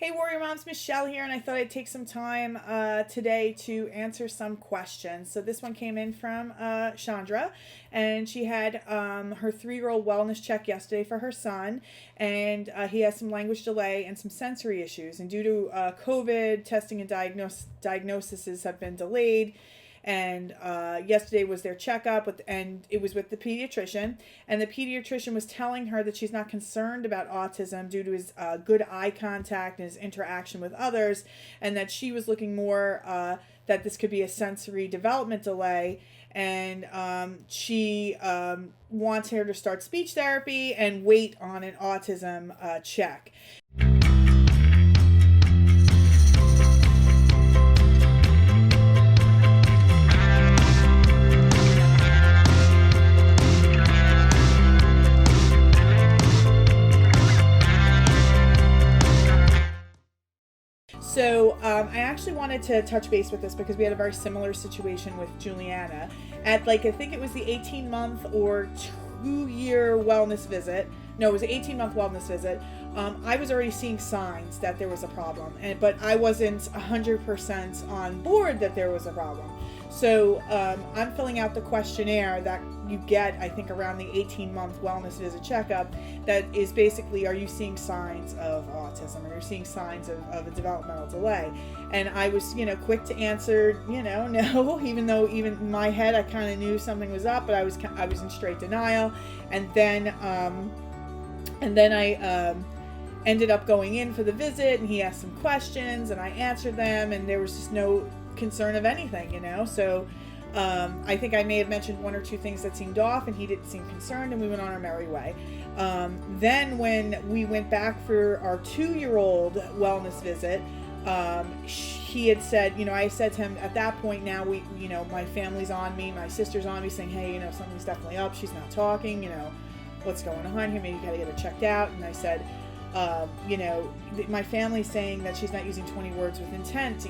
Hey Warrior Moms, Michelle here, and I thought I'd take some time today to answer some questions. So this one came in from Chandra, and she had her 3-year-old wellness check yesterday for her son, and he has some language delay and some sensory issues. And due to COVID, testing and diagnoses have been delayed. And yesterday was their checkup and it was with the pediatrician, and the pediatrician was telling her that she's not concerned about autism due to his good eye contact and his interaction with others, and that she was looking more that this could be a sensory development delay, and she wants her to start speech therapy and wait on an autism check. So I actually wanted to touch base with this because we had a very similar situation with Juliana at I think it was the 18-month or 2-year wellness visit. No, it was an 18-month wellness visit. I was already seeing signs that there was a problem, but I wasn't 100% on board that there was a problem. So I'm filling out the questionnaire that you get, I think, around the 18-month wellness visit checkup that is basically, are you seeing signs of autism? Are you seeing signs of a developmental delay? And I was, quick to answer, no, even though even in my head I kind of knew something was up, but I was in straight denial. And then I ended up going in for the visit, and he asked some questions, and I answered them, and there was just no concern of anything, so I think I may have mentioned 1 or 2 things that seemed off, and he didn't seem concerned, and we went on our merry way. Then when we went back for our 2-year-old wellness visit, he had said, I said to him at that point, now my family's on me, my sister's on me, saying, hey, something's definitely up, she's not talking, what's going on here, maybe you gotta get her checked out. And I said, my family's saying that she's not using 20 words with intent,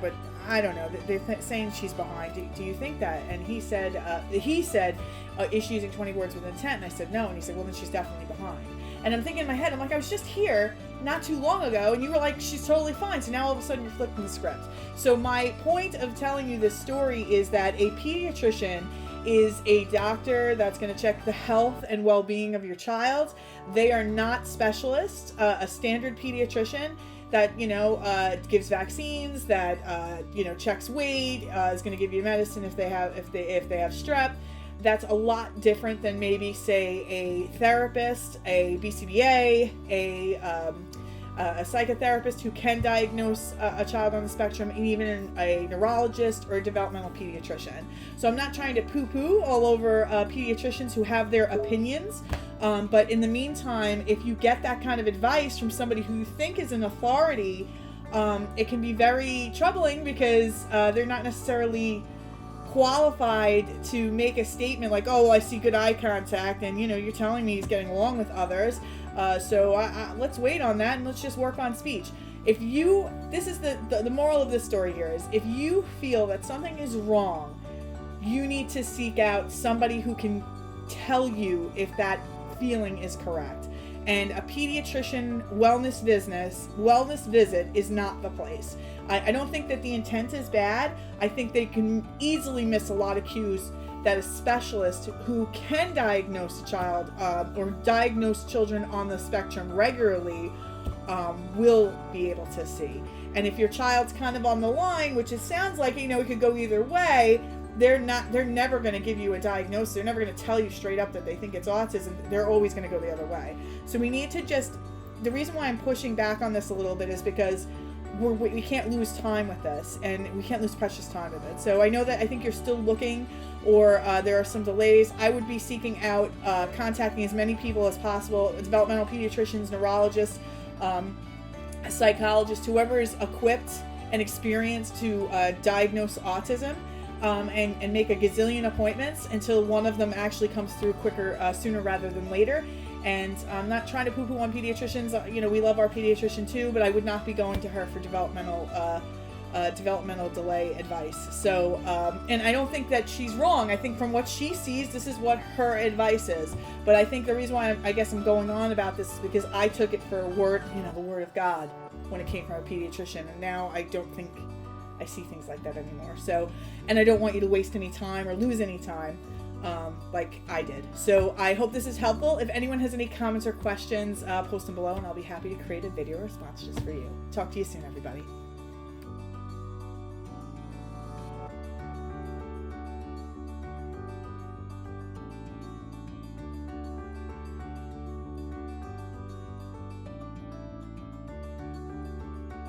but I don't know. They're saying she's behind. Do you think that? And he said, is she using 20 words with intent? And I said, no. And he said, well, then she's definitely behind. And I'm thinking in my head, I'm like, I was just here not too long ago, and you were like, she's totally fine. So now all of a sudden you're flipping the script. So my point of telling you this story is that a pediatrician is a doctor that's going to check the health and well-being of your child. They are not specialists. A standard pediatrician that gives vaccines, that checks weight, is going to give you medicine if they have strep. That's a lot different than maybe, say, a therapist, a BCBA, a psychotherapist who can diagnose a child on the spectrum, and even a neurologist or a developmental pediatrician. So I'm not trying to poo-poo all over pediatricians who have their opinions, but in the meantime, if you get that kind of advice from somebody who you think is an authority, it can be very troubling because they're not necessarily qualified to make a statement like, oh, I see good eye contact, and you're telling me he's getting along with others. So let's wait on that, and let's just work on speech. This is the moral of this story here is, if you feel that something is wrong, you need to seek out somebody who can tell you if that feeling is correct. And a pediatrician wellness visit is not the place. I don't think that the intent is bad. I think they can easily miss a lot of cues that a specialist who can diagnose a child or diagnose children on the spectrum regularly will be able to see. And if your child's kind of on the line, which it sounds like, it could go either way, they're never going to give you a diagnosis. They're never going to tell you straight up that they think it's autism. They're always going to go the other way. So we need to the reason why I'm pushing back on this a little bit is because we can't lose time with this, and we can't lose precious time with it. So I know that I think you're still looking, or there are some delays. I would be seeking out, contacting as many people as possible, developmental pediatricians, neurologists, psychologists, whoever is equipped and experienced to diagnose autism, and make a gazillion appointments until one of them actually comes through quicker, sooner rather than later. And I'm not trying to poo-poo on pediatricians. We love our pediatrician too, but I would not be going to her for developmental developmental delay advice. So, and I don't think that she's wrong. I think from what she sees, this is what her advice is. But I think the reason why I guess I'm going on about this is because I took it for a word, the word of God when it came from a pediatrician. And now I don't think I see things like that anymore. So, and I don't want you to waste any time or lose any time like I did. So I hope this is helpful. If anyone has any comments or questions, post them below and I'll be happy to create a video response just for you. Talk to you soon, everybody.